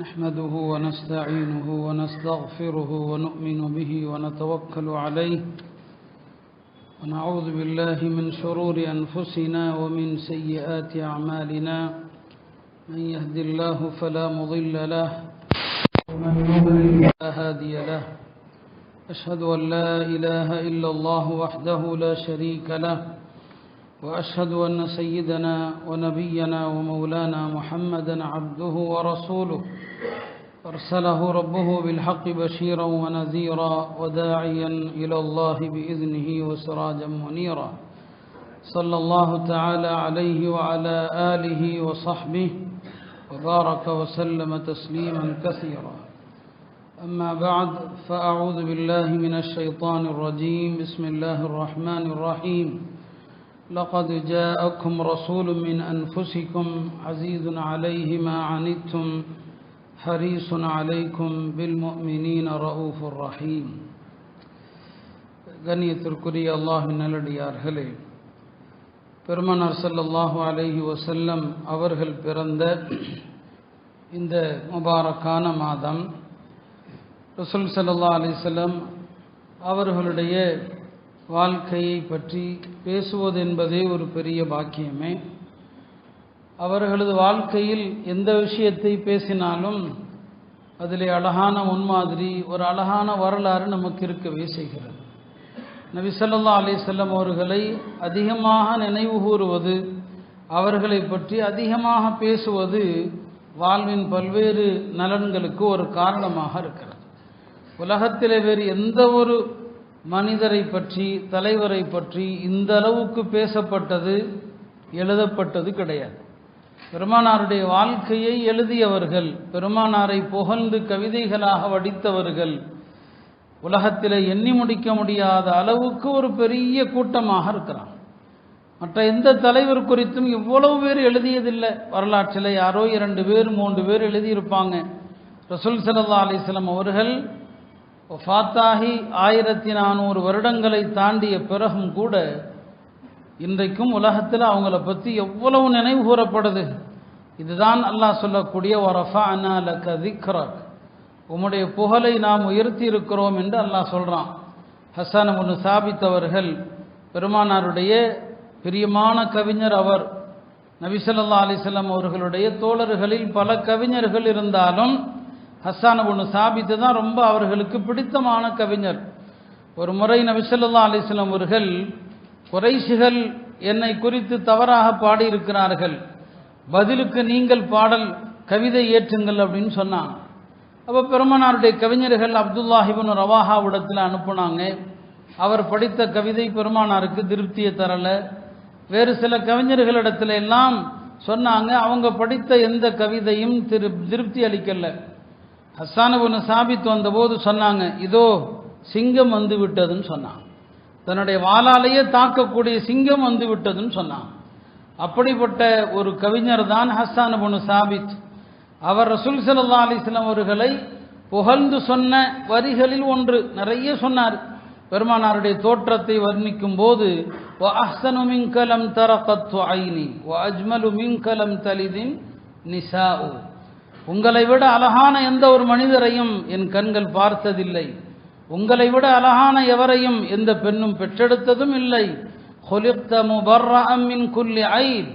نحمده ونستعينه ونستغفره ونؤمن به ونتوكل عليه ونعوذ بالله من شرور أنفسنا ومن سيئات أعمالنا من يهد الله فلا مضل له ومن يضلل فلا هادي له أشهد أن لا إله إلا الله وحده لا شريك له وأشهد أن سيدنا ونبينا ومولانا محمدا عبده ورسوله أرسله ربه بالحق بشيرا ونذيرا وداعيا إلى الله بإذنه وسراجا منيرا صلى الله تعالى عليه وعلى آله وصحبه وبارك وسلم تسليما كثيرا أما بعد فأعوذ بالله من الشيطان الرجيم بسم الله الرحمن الرحيم لقد جاءكم رسول من أنفسكم عزيز عليه ما عنتم حريص عليكم بالمؤمنين رؤوف رحيم. கண்ணியத்திற்குரிய அல்லாஹ்வின் நல்லடியார்களே, பெருமானார் ஸல்லல்லாஹு அலைஹி வஸல்லம் அவர்கள் பிறந்த இந்த முபாரக்கான மாதம் ரசூல் ஸல்லல்லாஹு அலைஹி வஸல்லம் அவர்களுடைய வாழ்க்கையை பற்றி பேசுவது என்பதே ஒரு பெரிய பாக்கியமே. அவர்களது வாழ்க்கையில் எந்த விஷயத்தை பேசினாலும் அதிலே அழகான முன்மாதிரி, ஒரு அழகான வரலாறு நமக்கு இருக்கவே செய்கிறது. நபி ஸல்லல்லாஹு அலைஹி வஸல்லம் அவர்களை அதிகமாக நினைவு கூறுவது, அவர்களை பற்றி அதிகமாக பேசுவது வாழ்வின் பல்வேறு நலன்களுக்கு ஒரு காரணமாக இருக்கிறது. உலகத்திலே வேறு எந்த ஒரு மனிதரை பற்றி, தலைவரை பற்றி இந்த அளவுக்கு பேசப்பட்டது, எழுதப்பட்டது கிடையாது. பெருமானாருடைய வாழ்க்கையை எழுதியவர்கள், பெருமானாரை புகழ்ந்து கவிதைகளாக வடித்தவர்கள் உலகத்தில் எண்ணி முடிக்க முடியாத அளவுக்கு ஒரு பெரிய கூட்டமாக இருக்கிறார். மற்ற எந்த தலைவர் குறித்தும் இவ்வளவு பேர் எழுதியதில்லை. வரலாற்றில் யாரோ 2 பேர் 3 பேர் எழுதியிருப்பாங்க. ரசூல் ஸல்லல்லாஹு அலைஹி வஸல்லம் அவர்கள் வஃபாத்தாகி 1400 வருடங்களை தாண்டிய பிறகும் கூட இன்றைக்கும் உலகத்தில் அவங்கள பற்றி எவ்வளவு நினைவு கூறப்படுது. இதுதான் அல்லாஹ் சொல்லக்கூடிய வரஃபஅனா லக திக்ரக், உம்முடைய புகழை நாம் உயர்த்தி இருக்கிறோம் என்று அல்லாஹ் சொல்கிறான். ஹஸன் இப்னு சாபித் அவர்கள் பெருமானாருடைய பிரியமான கவிஞர். அவர் நபி ஸல்லல்லாஹு அலைஹி வஸல்லம் அவர்களுடைய தோழர்களில் பல கவிஞர்கள் இருந்தாலும் ஹஸன் இப்னு சாபித் தான் ரொம்ப அவர்களுக்கு பிடித்தமான கவிஞர். ஒரு முறை நபி ஸல்லல்லாஹு அலைஹி வஸல்லம் அவர்கள், குறைஷிகள் என்னை குறித்து தவறாக பாடியிருக்கிறார்கள், பதிலுக்கு நீங்கள் பாடல் கவிதை ஏற்றுங்கள் அப்படின்னு சொன்னாங்க. அப்போ பெருமானாருடைய கவிஞர்கள் அப்துல்லாஹ் இப்னு ரவாஹாவிடத்தில் அனுப்புனாங்க. அவர் படித்த கவிதை பெருமானாருக்கு திருப்தியை தரலை. வேறு சில கவிஞர்களிடத்துல எல்லாம் சொன்னாங்க, அவங்க படித்த எந்த கவிதையும் திருப்தி அளிக்கலை. ஹஸ்ஸான் இப்னு சாபித் வந்தபோது சொன்னாங்க, இதோ சிங்கம் வந்து விட்டதுன்னு சொன்னாங்க. தன்னுடைய வாளாலேயே தாக்கக்கூடிய சிங்கம் வந்து விட்டதுன்னு சொன்னாங்க. அப்படிப்பட்ட ஒரு கவிஞர் தான் ஹஸ்ஸான் இப்னு சாபித். அவர் ரசூல் ஸல்லல்லாஹு அலைஹி வஸல்லம் அவர்களை புகழ்ந்து சொன்ன வரிகளில் ஒன்று, நிறைய சொன்னார். பெருமானாருடைய தோற்றத்தை வர்ணிக்கும் போது, வ அஹ்ஸனு மின்க லம் தர கத்து ஐனி வ அஜ்மலு மின்க லம் தலிதின் நிசாஉ, உங்களை விட அழகான எந்த ஒரு மனிதரையும் என் கண்கள் பார்த்ததில்லை, உங்களை விட அழகான எவரையும் எந்த பெண்ணும் பெற்றெடுத்ததும் இல்லை. خُلِقْتَ مُبَرَّأً مِنْ كُلِّ عَيْبٍ,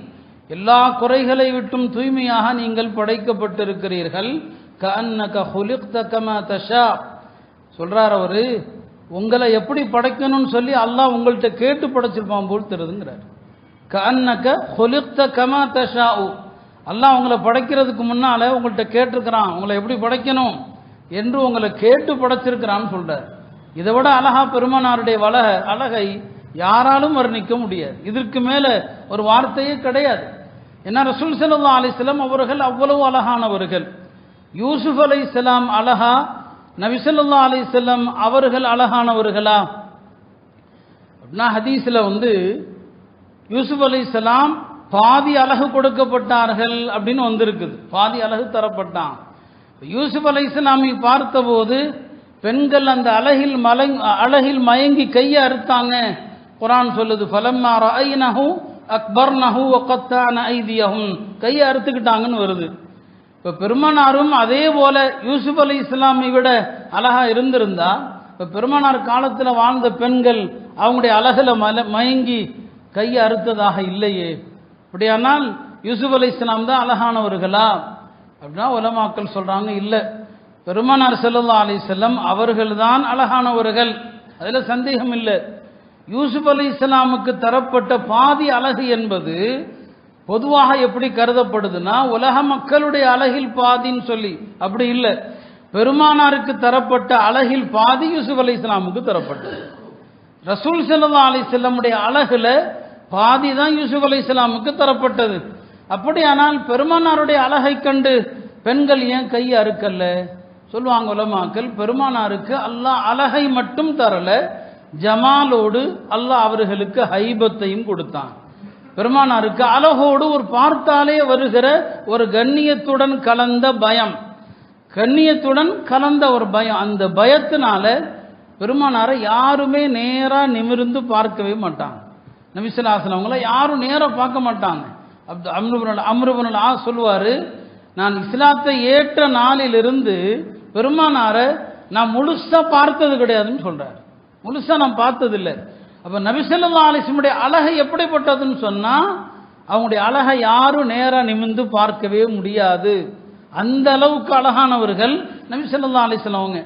எல்லா குறைகளை விட்டும் தூய்மையாக நீங்கள் படைக்கப்பட்டிருக்கிறீர்கள். كَأَنَّكَ خُلِقْتَ كَمَا تَشَاءُ, சொல்றார் அவரு, உங்களை எப்படி படைக்கணும்னு சொல்லி அல்லாஹ் உங்கள்கிட்ட கேட்டு படைச்சிருப்பான் போல் தெரியுதுங்கிறார். كَأَنَّكَ خُلِقْتَ كَمَا تَشَاءُ, அல்லாஹ் உங்களை படைக்கிறதுக்கு முன்னால உங்கள்கிட்ட கேட்டிருக்கிறான், உங்களை எப்படி படைக்கணும் என்று உங்களை கேட்டு படைச்சிருக்கிறான்னு சொல்றார். இதை விட அழகா பெருமானாருடைய அழகை யாராலும் வர்ணிக்க முடியாது. இதற்கு மேல ஒரு வார்த்தையே கிடையாது. ஏன்னா ரசூல் ஸல்லல்லாஹு அலைஹி வஸல்லம் அவர்கள் அவ்வளவு அழகானவர்கள். யூசுப் அலைஹிஸ்ஸலாம் அழகா, நபி ஸல்லல்லாஹு அலைஹி வஸல்லம் அவர்கள் அழகானவர்களா அப்படின்னா ஹதீஸ்ல யூசுப் அலைஹிஸ்ஸலாம் பாதி அழகு கொடுக்கப்பட்டார்கள் அப்படின்னு வந்திருக்குது. பாதி அழகு தரப்பட்டான். யூசுப் அலைஹிஸ்ஸலாமை பார்த்தபோது பெண்கள் அந்த அழகில் மயங்கி கையை அறுத்தாங்க. குர்ஆன் சொல்லுது, ஃபலம்மா ரஅய்னஹு அக்பர்னஹு வ கத்தஅன ஐதியஹும், கையை அறுத்துக்கிட்டாங்கன்னு வருது. இப்போ பெருமானாரும் அதே போல யூசுப் அலைஹிஸ்ஸலாமை விட அழகா இருந்திருந்தா, இப்போ பெருமானார் காலத்தில் வாழ்ந்த பெண்கள் அவங்களுடைய அழகுல மயங்கி கையை அறுத்ததாக இல்லையே. அப்படியானால் யூசுப் அலைஹிஸ்ஸலாம் தான் அழகானவர்களா அப்படின்னா உலமாக்கள் சொல்றாங்க, இல்லை, பெருமானார் ஸல்லல்லாஹு அலைஹி வஸல்லம் அவர்கள் தான் அழகானவர்கள், அதில் சந்தேகம் இல்லை. யூசுப் அலைஹிஸ்ஸலாமுக்கு தரப்பட்ட பாதி அழகு என்பது பொதுவாக எப்படி கருதப்படுதுன்னா உலக மக்களுடைய அழகில் பாதின்னு சொல்லி, அப்படி இல்லை. பெருமானாருக்கு தரப்பட்ட அழகில் பாதி யூசுப் அலைஹிஸ்ஸலாமுக்கு தரப்பட்டது. ரசூல் ஸல்லல்லாஹு அலைஹி வஸல்லமுடைய அழகுல பாதி தான் யூசுப் அலைஹிஸ்ஸலாமுக்கு தரப்பட்டது. அப்படியானால் பெருமானாருடைய அழகை கண்டு பெண்கள் ஏன் கையை அறுக்கல்ல? சொல்லுவாங்க உலமாக்கள், பெருமானாருக்கு அல்லாஹ் அழகை மட்டும் தரல, ஜமாலோடு அல்லாஹ் அவர்களுக்கு ஹைபத்தையும் கொடுத்தான். பெருமானாருக்கு அழகோடு ஒரு பார்த்தாலே வருகிற ஒரு கண்ணியத்துடன் கலந்த பயம், கண்ணியத்துடன் கலந்த ஒரு பயம். அந்த பயத்தினால பெருமானாரை யாருமே நேரா நிமிர்ந்து பார்க்கவே மாட்டாங்க. நபி ஸல்லல்லாஹு அலைஹி வஸல்லம் அவங்கள யாரும் நேரா பார்க்க மாட்டாங்க. அம்ர் இப்னு ஆஸ் சொல்லுவாரு, நான் இஸ்லாத்தை ஏற்ற நாளிலிருந்து பெருமானாரை நான் முழுசா பார்த்தது கிடையாதுன்னு சொல்றாரு. முழுசா நான் பார்த்ததில்லை. அப்ப நபி ஸல்லல்லாஹு அலைஹி வஸல்லம் அழகை எப்படிப்பட்டதுன்னு சொன்னா, அவங்களுடைய அழகை யாரும் நேரா நிமிர்ந்து பார்க்கவே முடியாது. அந்த அளவுக்கு அழகானவர்கள் நபி ஸல்லல்லாஹு அலைஹி வஸல்லம் அவங்க.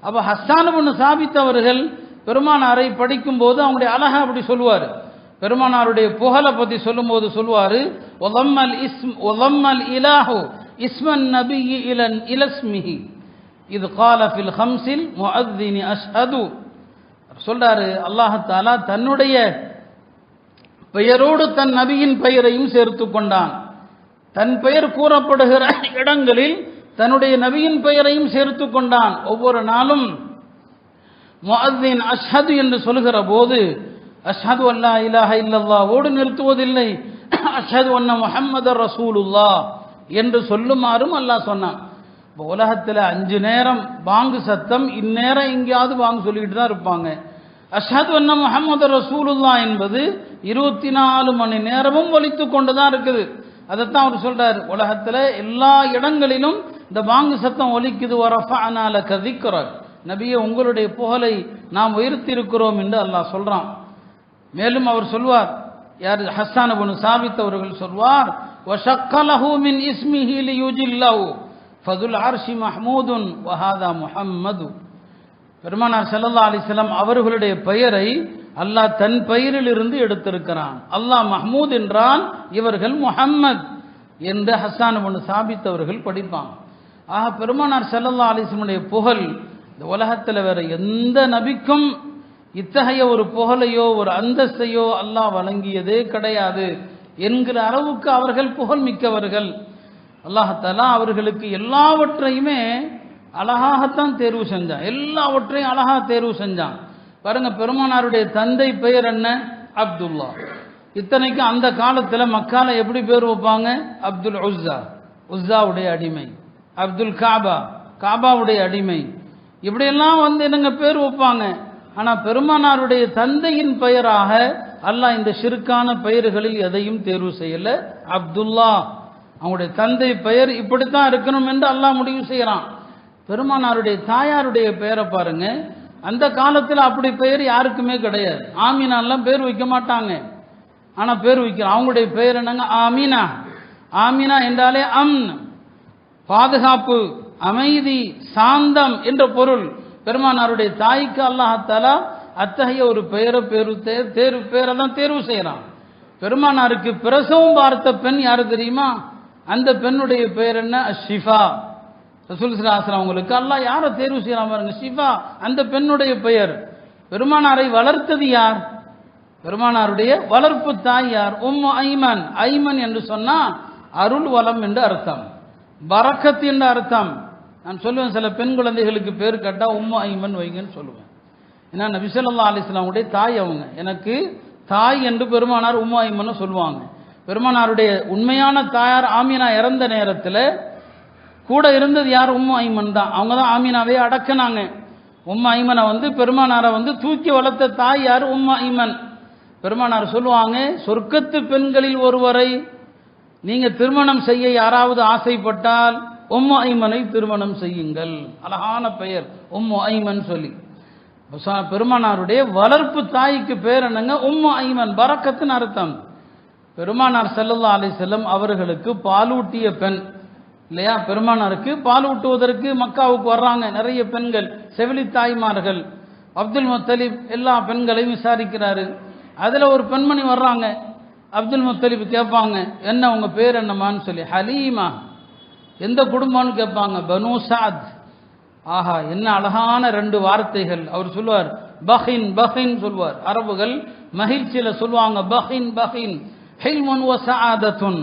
அப்ப ஹஸ்ஸான் இப்னு சாபித் அவர்கள் பெருமானாரை படிக்கும் போது அவங்களுடைய அழகை அப்படி சொல்லுவார். பெருமானாருடைய புகழை பற்றி சொல்லும்போது சொல்லுவார், ஒலம்மல் இலாஹு இஸ்மன் நபியி இலஸ்மிஹி இது கால ஃபில் ஹம்ஸில் முஅத்தினி அஷ்ஹது. சொல்றாரு, அல்லாஹ் தஆலா தன்னுடைய பெயரோடு தன் நபியின் பெயரையும் சேர்த்து கொண்டான். தன் பெயர் கூறப்படுகிற இடங்களில் தன்னுடைய நபியின் பெயரையும் சேர்த்து கொண்டான். ஒவ்வொரு நாளும் முஅத்தின் அஷ்ஹது என்று சொல்கிற போது அஷ்ஹது அல்லா இலாஹ இல்லல்லாஹோடு நிறுத்துவதில்லை, அஷ்ஹது அன்ன முஹம்மதர் ரசூலுல்லாஹ் என்று சொல்லுமாறும் அல்லாஹ் சொன்னான். இப்போ உலகத்தில் 5 நேரம் பாங்கு சத்தம், இந்நேரம் எங்கேயாவது பாங்கு சொல்லிக்கிட்டு தான் இருப்பாங்க. அஷ்ஹது அன்ன முஹம்மதர் ரசூலுல்லாஹ் என்பது 24 மணி நேரமும் ஒலித்து கொண்டு தான் இருக்குது. அதைத்தான் அவர் சொல்றார், உலகத்தில் எல்லா இடங்களிலும் இந்த பாங்கு சத்தம் ஒலிக்குது. வரஃபஅனா லக திக்ரக், நபியே உங்களுடைய புகழை நாம் உயர்த்தி இருக்கிறோம் என்று அல்லாஹ் சொல்றான். மேலும் அவர் சொல்வார், யார் ஹஸ்ஸான் இப்னு சாபித் அவர்கள் சொல்வார், வஷக்கலஹு மின் இஸ்மிஹி லியுஜில்லஹு ஃபதுல் அர்ஷி மஹ்மூதுன் வஹாதா முஹம்மது. பெருமானார் ஸல்லல்லாஹு அலைஹி வஸல்லம் அவர்களுடைய பெயரை அல்லாஹ் தன் பெயரில் இருந்து எடுத்திருக்கிறான். அல்லாஹ் மஹ்மூத் என்றான், இவர்கள் முஹம்மத் என்று ஹஸ்ஸான் இப்னு சாபித் அவர்கள் படிப்பாங்க. ஆக பெருமானார் ஸல்லல்லாஹு அலைஹி வஸல்லம் புகழ் இந்த உலகத்தில் வேற எந்த நபிக்கும் இத்தகைய ஒரு புகழையோ ஒரு அந்தஸ்தையோ அல்லாஹ் வழங்கியதே கிடையாது என்கிற அளவுக்கு அவர்கள் புகழ் மிக்கவர்கள். அல்லாஹ் தஆலா அவர்களுக்கு எல்லாவற்றையுமே அழகாகத்தான் தேர்வு செஞ்சான், எல்லாவற்றையும் அழகா தேர்வு செஞ்சான். பாருங்க, பெருமானாருடைய தந்தை பெயர் என்ன? அப்துல்லா. இத்தனைக்கு அந்த காலத்தில் மக்கால எப்படி பேர் வைப்பாங்க? அப்துல் உஸ்ஸா, உஸ்ஸாவுடைய அடிமை, அப்துல் காபா, காபாவுடைய அடிமை, இப்படியெல்லாம் என்னங்க பேர் வைப்பாங்க. ஆனால் பெருமானாருடைய தந்தையின் பெயராக அல்லாஹ் இந்த ஷிர்கான பெயர்களில் எதையும் தேர்வு செய்யல. அப்துல்லா, அவங்களுடைய தந்தை பெயர் இப்படித்தான் இருக்கணும் என்று அல்லாஹ் முடிவு செய்யறான். பெருமானாருடைய தாயாருடைய பெயரை பாருங்க, அந்த காலத்தில் அப்படி பெயர் யாருக்குமே கிடையாது. ஆமீனாலாம் பேர் வைக்க மாட்டாங்க, ஆனால் பேர் வைக்கிறோம். அவங்களுடைய பெயர் என்னங்க? ஆமீனா. ஆமீனா என்றாலே அம்ன், பாதுகாப்பு, அமைதி, சாந்தம் என்ற பொருள். பெருமானாருடைய தாய்க்கு அல்லாஹ் தஆலா அத்தகைய ஒரு பெயரை தான் தேர்வு செய்யறான். பெருமானாருக்கு பிரசவம் பார்த்த பெண் யாரு தெரியுமா? அந்த பெண்ணுடைய பெயர் என்ன? ஷிஃபா. ரசூல் ஸல்லல்லாஹு அலைஹி வஸல்லம் அவங்களுக்கு அல்லாஹ் யாரை தேர்வு செய்யறான் பாருங்க, ஷிஃபா, அந்த பெண்ணுடைய பெயர். பெருமானாரை வளர்த்தது யார்? பெருமானாருடைய வளர்ப்பு தாய் யார்? உம்மு ஐமன். ஐமன் என்று சொன்னா அருள் வளம் என்று அர்த்தம், பரக்கத் என்று அர்த்தம். நான் சொல்லுவேன், சில பெண் குழந்தைகளுக்கு பேர் கேட்டா உம்மு ஐமன் வைங்கன்னு சொல்லுவேன். ஏன்னா நபி ஸல்லல்லாஹு அலைஹி வஸல்லம் உடைய தாய் அவங்க, எனக்கு தாய் என்று பெருமானார் உம்மு ஐமன்னு சொல்லுவாங்க. பெருமானாருடைய உண்மையான தாயார் ஆமீனா இறந்த நேரத்தில் கூட இருந்தது யார்? உம்மு ஐமன் தான். அவங்க தான் ஆமீனாவே அடக்கினாங்க. உம்மு ஐமனை பெருமானாரை தூக்கி வளர்த்த தாய் யார்? உம்மு ஐமன். பெருமானார் சொல்லுவாங்க, சொர்க்கத்து பெண்களில் ஒருவரை நீங்க திருமணம் செய்ய யாராவது ஆசைப்பட்டால் உம்மு ஐமனை திருமணம் செய்யுங்கள். அழகான பெயர் உம்மு ஐமன் சொல்லி. பெருமானாருடைய வளர்ப்பு தாய்க்கு பேர் என்னங்க? உம்மு ஐமன், பரக்கத்தின் அர்த்தம். பெருமானார் ஸல்லல்லாஹு அலைஹி வஸல்லம் அவர்களுக்கு பாலூட்டிய பெண் இல்லையா? பெருமானாருக்கு பால் ஊட்டுவதற்கு மக்காவுக்கு வர்றாங்க நிறைய பெண்கள், செவிலி தாய்மார்கள். அப்துல் முத்தலிப் எல்லா பெண்களையும் விசாரிக்கிறாரு. அதில் ஒரு பெண்மணி வர்றாங்க. அப்துல் முத்தலிப் கேட்பாங்க, என்ன உங்க பேர் என்னம்மான்னு சொல்லி. ஹலீமா. எந்த குடும்பம்னு கேட்பாங்க. பனு சாத். ஆஹா, என்ன அழகான 2 வார்த்தைகள். அவர் சொல்லுவார் பஹின் பஹின் சொல்வார். அரபுகள் மகிழ்ச்சியில சொல்லுவாங்க பஹின் பஹின். ஹில்முன் வ சஆதத்துன்.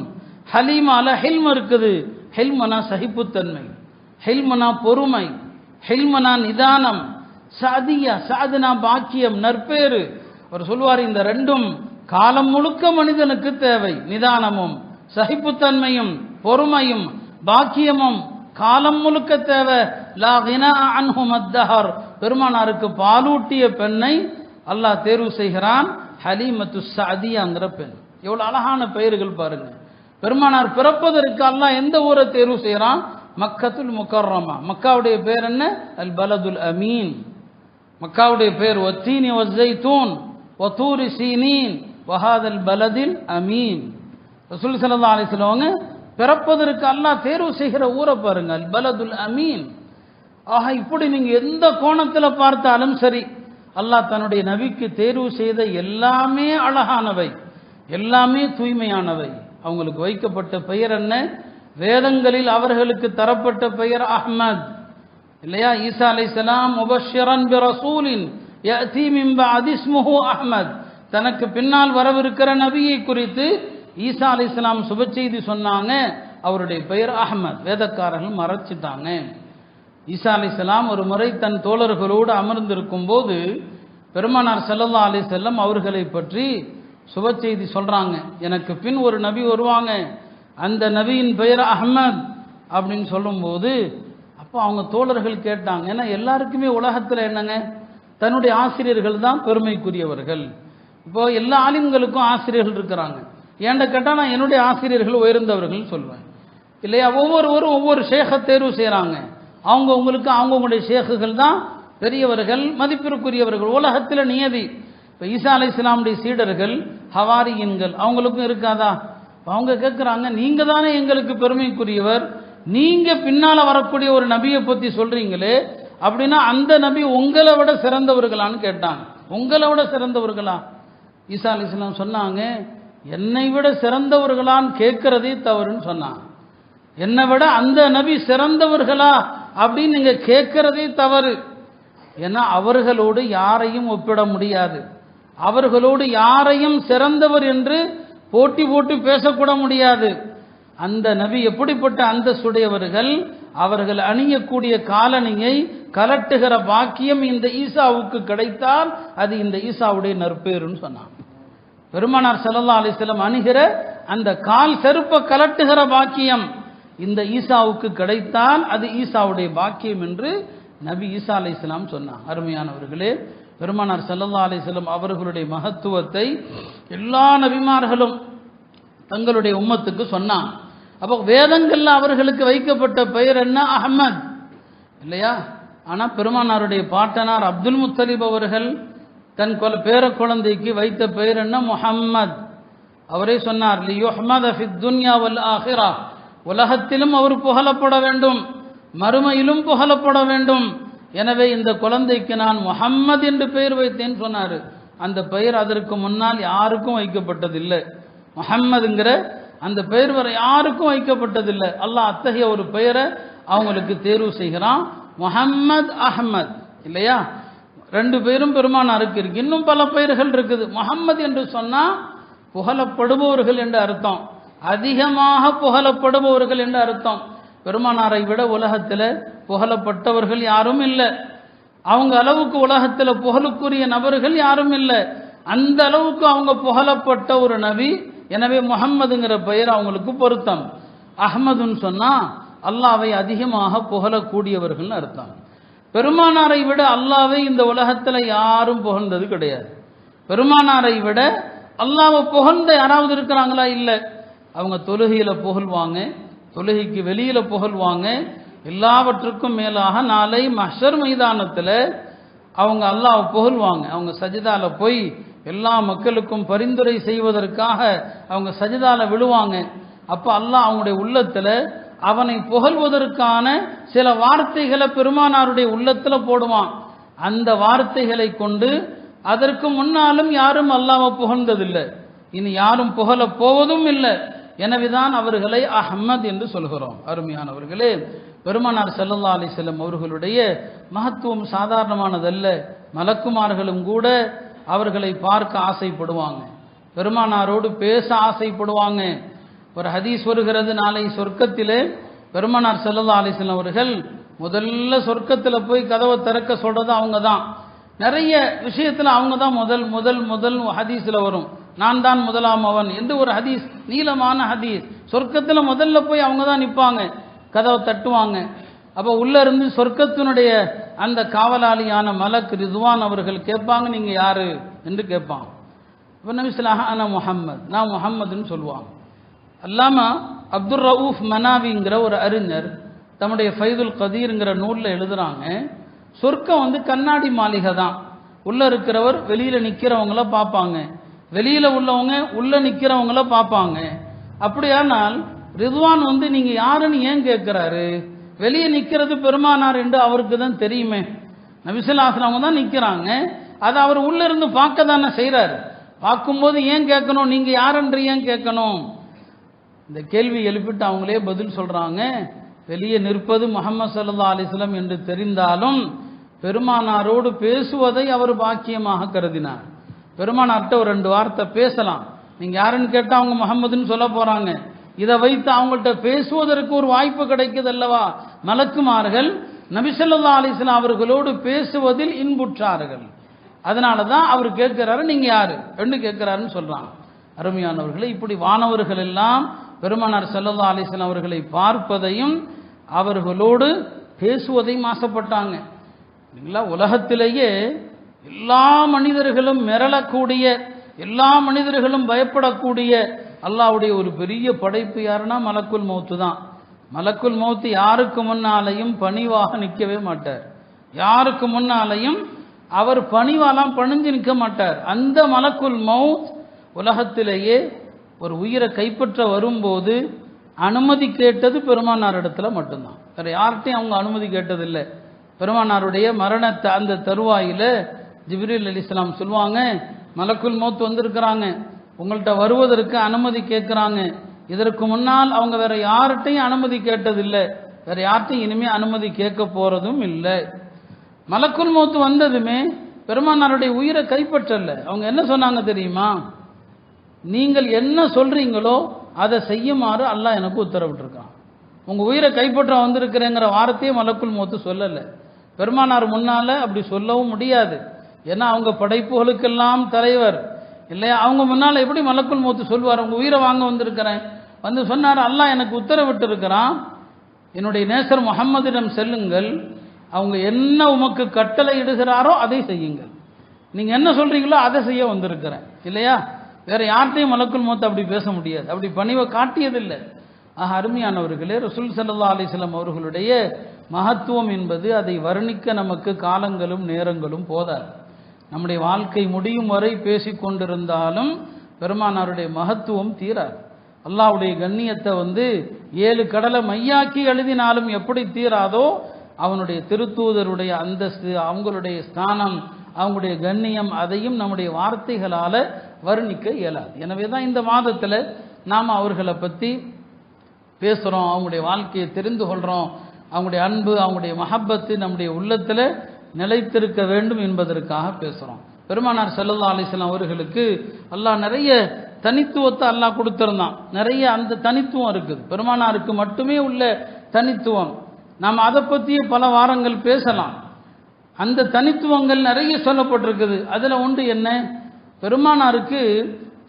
ஹலீமால ஹில்ம் இருக்குது. ஹில்மனா சகிப்புத்தன்மை, ஹில்மனா பொறுமை, ஹில்மனா நிதானம், சாதியா சாதனா பாக்கியம், நற்பேறு. அவர் சொல்வார் இந்த 2ம் காலம் முழுக்க மனிதனுக்கு தேவை. நிதானமும் சகிப்புத்தன்மையும் பொறுமையும் பாக்கியமும் காலம் முழுக்க தேவை. லா கினா அன்ஹு மத்தஹர். பெருமானாருக்கு பாலூட்டிய பெண்ணை அல்லாஹ் தேர்வு செய்கிறான். ஹலீமத்து சாதியாங்கிற பெண். எவ்வளவு அழகான பெயர்கள் பாருங்க. பெருமானார் பிறப்பதற்கு அல்லாஹ் எந்த ஊரை தேர்வு செய்யறான்? மக்கத்துல் முக்கர்ரமா. மக்காவுடைய பேர் என்ன? அல் பலதுல் அமீன். மக்காவுடைய பேர் வத்தீனி வஸ்ஸைத்தூன் வதூரி சீனீன் வஹாதல் பலதில் அமீன். ரசூல் ஸல்லல்லாஹு அலைஹி வஸல்லம் பிறப்பதற்கு அல்லாஹ் தேர்வு செய்கிற ஊரை பாருங்க, அல் பலதுல் அமீன். ஆக இப்படி நீங்க எந்த கோணத்தில் பார்த்தாலும் சரி, அல்லாஹ் தன்னுடைய நபிக்கு தேர்வு செய்த எல்லாமே அழகானவை, எல்லாமே தூய்மையானவை. அவங்களுக்கு வைக்கப்பட்ட பெயர் என்ன? வேதங்களில் அவர்களுக்கு தரப்பட்ட பெயர் அஹ்மத் இல்லையா? ஈசா அலைஹிஸ்ஸலாம் முபஷ்ஷிரன் பிரசூலின் யஅதி மின் பஅதி இஸ்முஹு அஹ்மத். தனக்கு பின்னால் வரவிருக்கிற நபியை குறித்து ஈசா அலைஹிஸ்ஸலாம் சுப செய்தி சொன்னாங்க. அவருடைய பெயர் அஹ்மத். வேதக்காரர்கள் மறைச்சிட்டாங்க. ஈசா அலைஹிஸ்ஸலாம் ஒரு முறை தன் தோழர்களோடு அமர்ந்திருக்கும் போது பெருமானார் ஸல்லல்லாஹு அலைஹி வஸல்லம் அவர்களை பற்றி சுப செய்தி சொல்றாங்க. எனக்கு பின் ஒரு நபி வருவாங்க, அந்த நபியின் பெயர் அஹ்மத் அப்படின்னு சொல்லும்போது அப்போ அவங்க தோழர்கள் கேட்டாங்க. ஏன்னா எல்லாருக்குமே உலகத்தில் என்னங்க, தன்னுடைய ஆசிரியர்கள் தான் பெருமைக்குரியவர்கள். இப்போ எல்லா ஆலிம்களுக்கும் ஆசிரியர்கள் இருக்கிறாங்க. ஏன்ட கேட்டால் நான் என்னுடைய ஆசிரியர்கள் உயர்ந்தவர்கள் சொல்வேன் இல்லையா? ஒவ்வொருவரும் ஒவ்வொரு ஷேகை தேர்வு செய்கிறாங்க. அவங்கவுங்களுக்கு அவங்கவுங்களுடைய ஷேகுகள் தான் பெரியவர்கள், மதிப்பிற்குரியவர்கள். உலகத்தில் நியதி. இப்போ ஈசா அலைஹிஸ்ஸலாமுடைய சீடர்கள் ஹவாரியின்கள், அவங்களுக்கும் இருக்காதா? அவங்க கேட்குறாங்க, நீங்கள் தானே எங்களுக்கு பெருமைக்குரியவர், நீங்கள் பின்னால் வரக்கூடிய ஒரு நபியை பற்றி சொல்கிறீங்களே, அப்படின்னா அந்த நபி உங்களை விட சிறந்தவர்களான்னு கேட்டாங்க. உங்களை விட சிறந்தவர்களா? ஈசா அலைஹிஸ்ஸலாம் சொன்னாங்க, என்னை விட சிறந்தவர்களான்னு கேட்கறதே தவறுன்னு சொன்னாங்க. என்னை விட அந்த நபி சிறந்தவர்களா அப்படின்னு நீங்க கேட்கறதே தவறு. ஏன்னா அவர்களோடு யாரையும் ஒப்பிட முடியாது. அவர்களோடு யாரையும் சிறந்தவர் என்று போட்டி போட்டு பேசக்கூட முடியாது. அந்த நபி எப்படிப்பட்ட அந்தஸ்துடையவர்கள், அவர்கள் அணியக்கூடிய காலணியை கலட்டுகிற பாக்கியம் இந்த ஈசாவுக்கு கிடைத்தால் அது இந்த ஈசாவுடைய நற்பேருன்னு சொன்னாங்க. பெருமானார் ஸல்லல்லாஹு அலைஹி வஸல்லம் அணிகிற அந்த கால் செருப்பை கலட்டுகிற பாக்கியம் இந்த ஈசாவுக்கு கிடைத்தால் அது ஈசாவுடைய பாக்கியம் என்று நபி ஈசா அலைஹிஸ்ஸலாம் சொன்னார். அருமையானவர்களே, பெருமானார் ஸல்லல்லாஹு அலைஹி வஸல்லம் அவர்களுடைய மகத்துவத்தை எல்லா நபிமார்களும் தங்களுடைய உம்மத்துக்கு சொன்னாங்க. அப்போ வேதங்கள்ல அவர்களுக்கு வைக்கப்பட்ட பெயர் என்ன? அஹ்மத் இல்லையா? ஆனால் பெருமானாருடைய பாட்டனார் அப்துல் முத்தலிப் அவர்கள் தன் பேர குழந்தைக்கு வைத்த பெயர் என்ன? முஹம்மத். அவரே சொன்னார், லியுஹ்மத ஃபித் துன்யா வல் ஆஹிரா. உலகத்திலும் அவர் புகழப்பட வேண்டும், மறுமையிலும் புகழப்பட வேண்டும். எனவே இந்த குழந்தைக்கு நான் முஹம்மது என்று பெயர் வைத்தேன்னு சொன்னார். அந்த பெயர் அதற்கு முன்னால் யாருக்கும் வைக்கப்பட்டதில்லை. முஹம்மதுங்கிற அந்த பெயர் வரை யாருக்கும் வைக்கப்பட்டதில்லை. அல்லாஹ் அத்தகைய ஒரு பெயரை அவங்களுக்கு தேர்வு செய்கிறான். முஹம்மத் அஹ்மத் இல்லையா? 2 பேரும் பெருமானாருக்கு இருக்கு. இன்னும் பல பெயர்கள் இருக்குது. முஹம்மது என்று சொன்னால் புகழப்படுபவர்கள் என்று அர்த்தம், அதிகமாக புகழப்படுபவர்கள் என்று அர்த்தம். பெருமானாரை விட உலகத்தில் புகழப்பட்டவர்கள் யாரும் இல்லை. அவங்க அளவுக்கு உலகத்தில் புகழுக்குரிய நபர்கள் யாரும் இல்லை. அந்த அளவுக்கு அவங்க புகழப்பட்ட ஒரு நபி. எனவே முஹம்மதுங்கிற பெயர் அவங்களுக்கு பொருத்தம். அஹ்மதுன்னு சொன்னால் அல்லாவை அதிகமாக புகழக்கூடியவர்கள் அர்த்தம். பெருமானாரை விட அல்லாவை இந்த உலகத்தில் யாரும் புகழ்ந்தது கிடையாது. பெருமானாரை விட அல்லாவை புகழ்ந்த யாராவது இருக்கிறாங்களா? இல்லை. அவங்க தொழுகையில் புகழ்வாங்க, தொழுகைக்கு வெளியில புகழ்வாங்க. எல்லாவற்றுக்கும் மேலாக நாளை மஹ்ஷர் மைதானத்தில் அவங்க அல்லாஹ் புகழ்வாங்க. அவங்க சஜிதால போய் எல்லா மக்களுக்கும் பரிந்துரை செய்வதற்காக அவங்க சஜிதால விழுவாங்க. அப்போ அல்லாஹ் அவங்களுடைய உள்ளத்தில் அவனை புகழ்வதற்கான சில வார்த்தைகளை பெருமானாருடைய உள்ளத்தில் போடுவான். அந்த வார்த்தைகளை கொண்டு அதற்கு முன்னாலும் யாரும் அல்லாஹ்வை புகழ்ந்ததில்லை, இனி யாரும் புகழ போவதும் இல்லை. எனவேதான் அவர்களை அஹ்மத் என்று சொல்கிறோம். அருமையானவர்களே, பெருமானார் ஸல்லல்லாஹு அலைஹி வஸல்லம் அவர்களுடைய மகத்துவம் சாதாரணமானதல்ல. மலக்குமார்களும் கூட அவர்களை பார்க்க ஆசைப்படுவாங்க, பெருமானாரோடு பேச ஆசைப்படுவாங்க. ஒரு ஹதீஸ் வருகிறது, நாளை சொர்க்கத்திலே பெருமானார் ஸல்லல்லாஹு அலைஹி வஸல்லம் அவர்கள் முதல்ல சொர்க்கத்தில் போய் கதவை திறக்க சொல்றது அவங்க தான். நிறைய விஷயத்தில் அவங்க தான் முதல் முதல் முதல் ஹதீஸில் வரும், நான் தான் முதலாம் அவன் என்று ஒரு ஹதீஸ், நீளமான ஹதீஸ். சொர்க்கத்தில் முதல்ல போய் அவங்க தான் நிற்பாங்க, கதவை தட்டுவாங்க. அப்போ உள்ள இருந்து சொர்க்கத்தினுடைய அந்த காவலாளியான மலக் ரிதுவான் அவர்கள் கேட்பாங்க, நீங்க யாரு என்று கேட்பாங்க. இப்போ நபி ஸல்லல்லாஹு அலைஹி வஸல்லம் முஹம்மத், நான் முஹம்மதுன்னு சொல்லுவாங்க. அல்லாமா அப்துர் ரவுஃப் மனாவிங்கிற ஒரு அறிஞர் தம்முடைய ஃபைதுல் கதீர்ங்கிற நூலில் எழுதுறாங்க, சொர்க்கம் கண்ணாடி மாளிகை தான். உள்ள இருக்கிறவர் வெளியில நிற்கிறவங்கள பார்ப்பாங்க, வெளியில உள்ளவங்க உள்ள நிற்கிறவங்கள பார்ப்பாங்க. அப்படியானால் ரிதுவான் நீங்க யாருன்னு ஏன் கேட்கிறாரு? வெளியே நிற்கிறது பெருமானார் என்று அவருக்கு தான் தெரியுமே. நபி ஸல்லல்லாஹு அலைஹி வஸல்லம் தான் நிற்கிறாங்க, அதை அவர் உள்ள இருந்து பார்க்க தானே செய்கிறார். பார்க்கும்போது ஏன் கேட்கணும், நீங்க யாரென்று ஏன் கேட்கணும்? இந்த கேள்வி எழுப்பிட்டு அவங்களே பதில் சொல்றாங்க, வெளியே நிற்பது முஹம்மது ஸல்லல்லாஹு அலைஹி வஸல்லம் என்று தெரிந்தாலும் பெருமானாரோடு பேசுவதை அவர் பாக்கியமாக கருதினார். பெருமானார்கிட்ட ஒரு 2 வார்த்தை பேசலாம், நீங்க யாருன்னு கேட்டால் அவங்க முஹம்மதுன்னு சொல்ல போறாங்க. இதை வைத்து அவங்கள்ட்ட பேசுவதற்கு ஒரு வாய்ப்பு கிடைக்குது அல்லவா? மலக்குமார்கள் நபி ஸல்லல்லாஹு அலைஹி வஸல்லம் அவர்களோடு பேசுவதில் இன்புற்றார்கள். அதனால தான் அவர் கேட்கிறாரு, நீங்க யாரு என்று கேட்கிறாருன்னு சொல்றாங்க. அருமையானவர்களே, இப்படி வானவர்கள் எல்லாம் பெருமானார் ஸல்லல்லாஹு அலைஹி வஸல்லம் அவர்களை பார்ப்பதையும் அவர்களோடு பேசுவதையும் ஆசைப்பட்டாங்க. இல்லைங்களா? உலகத்திலேயே எல்லா மனிதர்களும் மிரளக்கூடிய, எல்லா மனிதர்களும் பயப்படக்கூடிய அல்லாஹ்வுடைய ஒரு பெரிய படைப்பு யாருன்னா மலக்குல் மௌத்து தான். மலக்குல் மௌத்து யாருக்கு முன்னாலையும் பணிவாக நிற்கவே மாட்டார், யாருக்கு முன்னாலையும் அவர் பணிவாலாம் பணிஞ்சு நிற்க மாட்டார். அந்த மலக்குல் மௌத் உலகத்திலேயே ஒரு உயிரை கைப்பற்ற வரும்போது அனுமதி கேட்டது பெருமானார் இடத்துல மட்டும்தான், வேற யார்கிட்டையும் அவங்க அனுமதி கேட்டதில்லை. பெருமானாருடைய மரணத்தை அந்த தருவாயில் ஜிப்ரீல் அலைஹிஸ்ஸலாம் சொல்லுவாங்க, மலக்குல் மௌத் வந்திருக்கிறாங்க, உங்கள்கிட்ட வருவதற்கு அனுமதி கேட்குறாங்க. இதற்கு முன்னால் அவங்க வேற யார்கிட்டையும் அனுமதி கேட்டதில்லை, வேற யார்கிட்டையும் இனிமே அனுமதி கேட்க போறதும் இல்லை. மலக்குல் மௌத் வந்ததுமே பெருமானாருடைய உயிரை கைப்பற்றல. அவங்க என்ன சொன்னாங்க தெரியுமா? நீங்கள் என்ன சொல்றீங்களோ அதை செய்யுமாறு அல்லாஹ் எனக்கு உத்தரவிட்டிருக்கான். உங்க உயிரை கைப்பற்ற வந்திருக்கிறேங்கிற வார்த்தையே மலக்குல் மௌத்து சொல்லலை. பெருமானார் முன்னால அப்படி சொல்லவும் முடியாது, ஏன்னா அவங்க படைப்புகளுக்கெல்லாம் தலைவர் இல்லையா? அவங்க முன்னால எப்படி மலக்குல் மௌத்து சொல்வார்? உங்க உயிரை வாங்க வந்திருக்கிறேன் சொன்னார், அல்லாஹ் எனக்கு உத்தரவிட்டு இருக்கிறான், என்னுடைய நேசர் முஹம்மதிடம் செல்லுங்கள், அவங்க என்ன உமக்கு கட்டளை இடுகிறாரோ அதை செய்யுங்கள், நீங்க என்ன சொல்றீங்களோ அதை செய்ய வந்திருக்கிறேன் இல்லையா? வேற யார்கிட்டையும் மலக்குல் மௌத் அப்படி பேச முடியாது, அப்படி பணிவை காட்டியதில்லை. அருமையானவர்களே, ரசூல் ஸல்லல்லாஹு அலைஹி வஸல்லம் அவர்களுடைய மகத்துவம் என்பது அதை வர்ணிக்க நமக்கு காலங்களும் நேரங்களும் போதாது. நம்முடைய வாழ்க்கை முடியும் வரை பேசிக்கொண்டிருந்தாலும் பெருமானாருடைய மகத்துவம் தீராது. அல்லாஹ்வுடைய கண்ணியத்தை 7 கடலை மையாக்கி எழுதினாலும் எப்படி தீராதோ, அவனுடைய திருத்தூதருடைய அந்தஸ்து, அவங்களுடைய ஸ்தானம், அவங்களுடைய கண்ணியம், அதையும் நம்முடைய வார்த்தைகளால் வர்ணிக்க இயலாது. எனவே தான் இந்த மாதத்தில் நாம் அவர்களை பற்றி பேசுகிறோம், அவங்களுடைய வாழ்க்கையை தெரிந்து கொள்கிறோம். அவங்களுடைய அன்பு, அவங்களுடைய மஹப்பத்து நம்முடைய உள்ளத்தில் நிலைத்திருக்க வேண்டும் என்பதற்காக பேசுகிறோம். பெருமானார் ஸல்லல்லாஹு அலைஹி வஸல்லம் அவர்களுக்கு அல்லாஹ் நிறைய தனித்துவத்தை அல்லாஹ் கொடுத்திருந்தான். நிறைய அந்த தனித்துவம் இருக்குது, பெருமானாருக்கு மட்டுமே உள்ள தனித்துவம். நாம் அதை பற்றிய பல வாரங்கள் பேசலாம். அந்த தனித்துவங்கள் நிறைய சொல்லப்பட்டிருக்குது. அதில் ஒன்று என்ன? பெருமானாருக்கு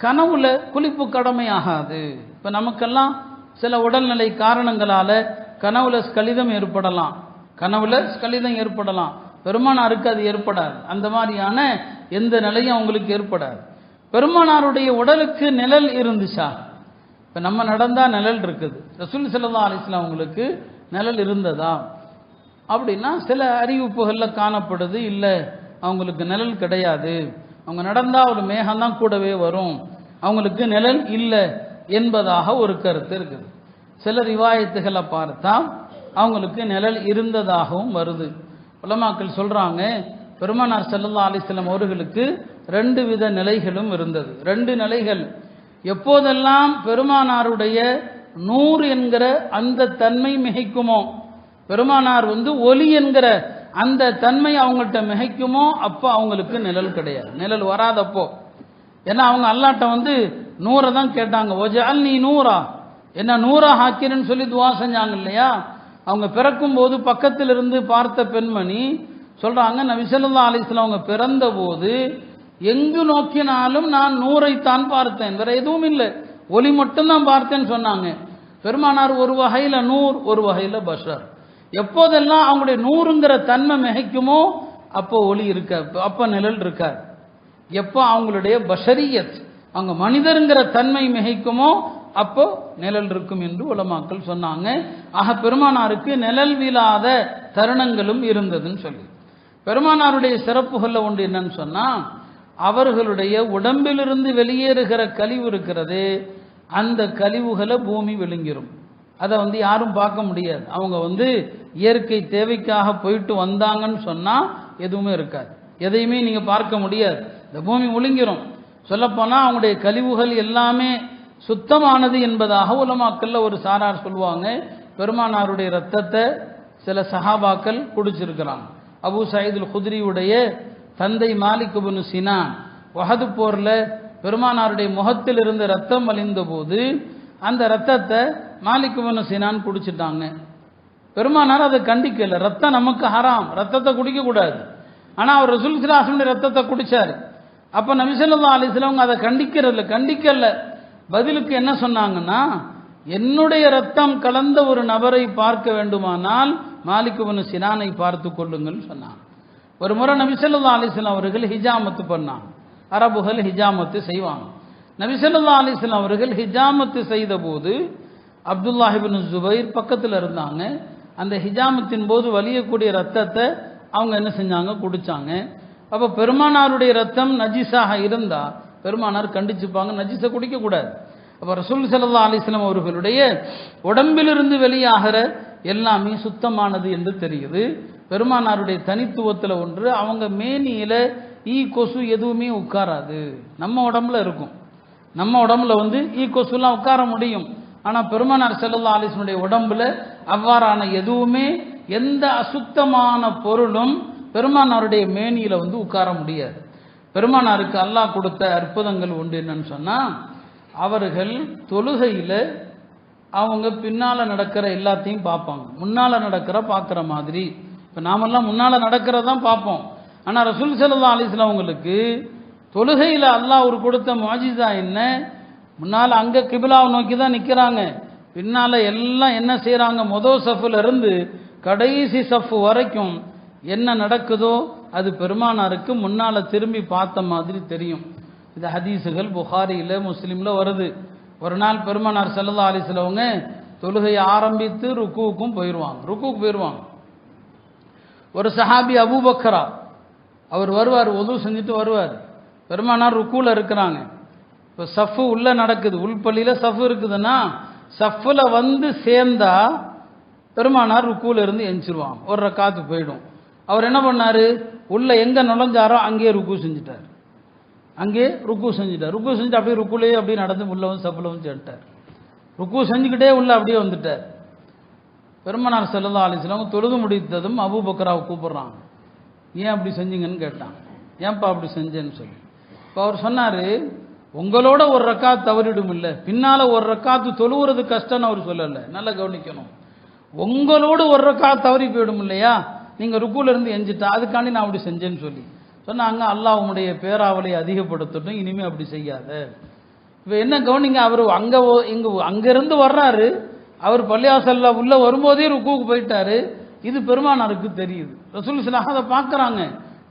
கனவுல குளிப்பு கடமையாகாது. இப்போ நமக்கெல்லாம் சில உடல்நிலை காரணங்களால் கனவுல ஸ்கலிதம் ஏற்படலாம், கனவுல ஸ்கலிதம் ஏற்படலாம். பெருமானாருக்கு அது ஏற்படாது. அந்த மாதிரியான எந்த நிலையும் அவங்களுக்கு ஏற்படாது. பெருமானாருடைய உடலுக்கு நிழல் இருந்துச்சா? இப்போ நம்ம நடந்தால் நிழல் இருக்குது, ரசூல் ஸல்லல்லாஹு அலைஹி வஸல்லம் அவங்களுக்கு நிழல் இருந்ததா அப்படின்னா சில அறிவிப்புகளில் காணப்படுது, இல்லை அவங்களுக்கு நிழல் கிடையாது, அவங்க நடந்தால் ஒரு மேகம்தான் கூடவே வரும், அவங்களுக்கு நிழல் இல்லை என்பதாக ஒரு கருத்து இருக்குது. சில ரிவாயத்துகளை பார்த்தா அவங்களுக்கு நிழல் இருந்ததாகவும் வருது. உலமாக்கள் சொல்கிறாங்க, பெருமானார் ஸல்லல்லாஹு அலைஹி வஸல்லம் அவர்களுக்கு 2 வித நிலைகளும் இருந்தது. 2 நிலைகள். எப்போதெல்லாம் பெருமானாருடைய நூறு என்கிற அந்த தன்மை மிகைக்குமோ, பெருமானார் ஒலி என்கிற அந்த தன்மை அவங்கள்ட்ட மிகைக்குமோ, அப்போ அவங்களுக்கு நிழல் கிடையாது, நிழல் வராதப்போ. ஏன்னா அவங்க அல்லாட்ட நூறை தான் கேட்டாங்க, வஜஅல்னி நூரா, என்ன நூறா ஆக்கிறேன்னு சொல்லி துவா செஞ்சாங்க இல்லையா. அவங்க பிறக்கும் போது பக்கத்தில் இருந்து பார்த்த பெண்மணி சொல்றாங்க, நபி ஸல்லல்லாஹு அலைஹி வஸல்லம் அவங்க பிறந்த போது எங்கு நோக்கினாலும் நான் நூறைத்தான் பார்த்தேன், வேற எதுவும் இல்லை, ஒளி மட்டும்தான் பார்த்தேன்னு சொன்னாங்க. பெருமானார் ஒரு வகையில் நூர், ஒரு வகையில் பஷர். எப்போதெல்லாம் அவங்களுடைய நூறுங்கிற தன்மை மிகைக்குமோ அப்போ ஒளி இருக்க, அப்போ நிழல் இருக்கார். எப்போ அவங்களுடைய பஷரியத், அவங்க மனிதருங்கிற தன்மை மிகைக்குமோ அப்போ நிழல் இருக்கும் என்று உலமாக்கள் சொன்னாங்க. ஆக பெருமானாருக்கு நிழல் வீழாத தருணங்களும் இருந்ததுன்னு சொல்லி. பெருமானாருடைய சிறப்புகளில் ஒன்று என்னன்னு சொன்னா, அவர்களுடைய உடம்பிலிருந்து வெளியேறுகிற கழிவு இருக்கிறது, அந்த கழிவுகளை பூமி விழுங்கிரும். அதை யாரும் பார்க்க முடியாது. அவங்க இயற்கை தேவைக்காக போயிட்டு வந்தாங்கன்னு சொன்னா எதுவுமே இருக்காது, எதையுமே நீங்க பார்க்க முடியாது, இந்த பூமி விழுங்கிரும். சொல்லப்போனால் அவங்களுடைய கழிவுகள் எல்லாமே சுத்தமானது என்பதாக உலமாக்கல்ல ஒரு சாரார் சொல்லுவாங்க. பெருமானாருடைய ரத்தத்தை சில சஹாபாக்கள் குடிச்சிருக்கிறாங்க. அபூ சயீதுல் குத்ரியுடைய தந்தை மாலிக் இப்னு சினான் வஹது போரில் பெருமானாருடைய முகத்தில் இருந்த ரத்தம் வழிந்த போது அந்த ரத்தத்தை மாலிக் இப்னு சினான் குடிச்சிட்டாங்க. பெருமானார் அதை கண்டிக்கல, ரத்தம் நமக்கு ஹராம், ரத்தத்தை குடிக்கக்கூடாது. ஆனால் அவர் ரசூல் ஸல்லல்லாஹு அலைஹி வஸல்லம் ரத்தத்தை குடிச்சார். அப்போ நபி ஸல்லல்லாஹு அலைஹி வஸல்லம் அதை கண்டிக்கல. பதிலுக்கு என்ன சொன்னாங்கன்னா, என்னுடைய ரத்தம் கலந்த ஒரு நபரை பார்க்க வேண்டுமானால் மாலிக் இப்னு சினானை பார்த்து கொள்ளுங்கள் சொன்னாங்க. ஒரு முறை நபி ஸல்லல்லாஹு அலைஹி வஸல்லம் அவர்கள் ஹிஜாமத்து பண்ணாங்க. அரபுகள் ஹிஜாமத்து செய்வாங்க. நபி ஸல்லல்லாஹு அலைஹி வஸல்லம் அவர்கள் ஹிஜாமத்து செய்த போது அப்துல்லாஹ் இப்னு ஜுபைர் பக்கத்தில் இருந்தாங்க. அந்த ஹிஜாமத்தின் போது வலியக்கூடிய ரத்தத்தை அவங்க என்ன செஞ்சாங்க, குடிச்சாங்க. அப்போ பெருமானாருடைய ரத்தம் நஜீஸாக இருந்தா பெருமானார் கண்டிச்சுப்பாங்க, நஜீஸை குடிக்கக்கூடாது. அப்போ ரசூல் ஸல்லல்லாஹு அலைஹி வஸல்லம் அவர்களுடைய உடம்பிலிருந்து வெளியாகிற எல்லாமே சுத்தமானது என்று தெரியுது. பெருமானாருடைய தனித்துவத்தில் ஒன்று, அவங்க மேனியில் ஈ கொசு எதுவுமே உட்காராது. நம்ம உடம்புல இருக்கும், நம்ம உடம்புல ஈ கொசுலாம் உட்கார முடியும். ஆனால் பெருமானார் ஸல்லல்லாஹு அலைஹி வஸல்லம் உடம்புல அவ்வாறான எதுவுமே, எந்த அசுத்தமான பொருளும் பெருமானாருடைய மேனியில் உட்கார முடியாது. பெருமானாருக்கு அல்லாஹ் கொடுத்த அற்புதங்கள் உண்டு. என்னன்னு சொன்னால், அவர்கள் தொழுகையில் அவங்க பின்னால் நடக்கிற எல்லாத்தையும் பார்ப்பாங்க, முன்னால் பார்க்குற மாதிரி. இப்போ நாமெல்லாம் முன்னால் நடக்கிறதான் பார்ப்போம். ஆனால் ரசூல் ஸல்லல்லாஹு அலைஹி வஸல்லம் அவங்களுக்கு தொழுகையில் அல்லாஹ் ஒரு கொடுத்த முஅஜிஸா என்ன, முன்னால் அங்கே கிபிலாவை நோக்கி தான் நிற்கிறாங்க, பின்னால் எல்லாம் என்ன செய்கிறாங்க, முதல் சஃப்ல இருந்து கடைசி சஃப் வரைக்கும் என்ன நடக்குதோ அது பெருமானாருக்கு முன்னால் திரும்பி பார்த்த மாதிரி தெரியும். இந்த ஹதீஸுகள் புகாரியில் முஸ்லீமில் வருது. ஒரு நாள் பெருமானார் ஸல்லல்லாஹு அலைஹி வஸல்லம் அவங்க தொழுகையை ஆரம்பித்து ருக்குவுக்கும் போயிடுவாங்க. ஒரு சஹாபி அபூபக்கரா அவர் வருவார், ஒது செஞ்சுட்டு வருவார். பெருமானார் ருக்குவில் இருக்கிறாங்க. இப்போ சஃப்பு உள்ளே நடக்குது, உள்பள்ளியில் சஃப் இருக்குதுன்னா சஃப்பில் சேர்ந்தா பெருமானார் ருக்குவில் இருந்து எஞ்சிருவாங்க, ஒரு ரக்காத்து போயிடும். அவர் என்ன பண்ணார், உள்ளே எங்கே நுழைஞ்சாரோ அங்கேயே ருக்கு செஞ்சுட்டார். ருக்கு செஞ்சுட்டு அப்படியே ருக்குலேயே அப்படியே நடந்து உள்ள சஃப்பில் சேர்ந்துட்டார். ருக்கு செஞ்சுக்கிட்டே உள்ள அப்படியே வந்துட்டார். பெருமானார் ஸல்லல்லாஹு அலைஹி வஸல்லம் தொழுது முடித்ததும் அபூபக்கராவை கூப்பிட்றாங்க. ஏன் அப்படி செஞ்சீங்கன்னு கேட்டாங்க. ஏன்பா அப்படி செஞ்சேன்னு சொல்லி. இப்போ அவர் சொன்னார், உங்களோட ஒரு ரக்காத் தவறிடும் இல்லை, பின்னால் ஒரு ரக்காத்து தொழுவுறது கஷ்டம்னு அவர் சொல்லலை, நல்லா கவனிக்கணும். உங்களோடு ஒரு ரக்காத் தவறி போயிடும் இல்லையா, நீங்கள் ருக்குல இருந்து எஞ்சிட்டா, அதுக்காண்டி நான் அப்படி செஞ்சேன்னு சொல்லி சொன்னாங்க. அல்லாஹ் உங்களுடைய பேராவலை அதிகப்படுத்தட்டும், இனிமேல் அப்படி செய்யாத. இப்போ என்ன கவனிங்க, அவர் அங்கேருந்து வர்றாரு, அவர் பள்ளியாசல்ல உள்ள வரும்போதே ருக்குவுக்கு போயிட்டாரு. இது பெருமானாருக்கு தெரியுது. ரசூல் ஸல்லல்லாஹு அதை பார்க்குறாங்க.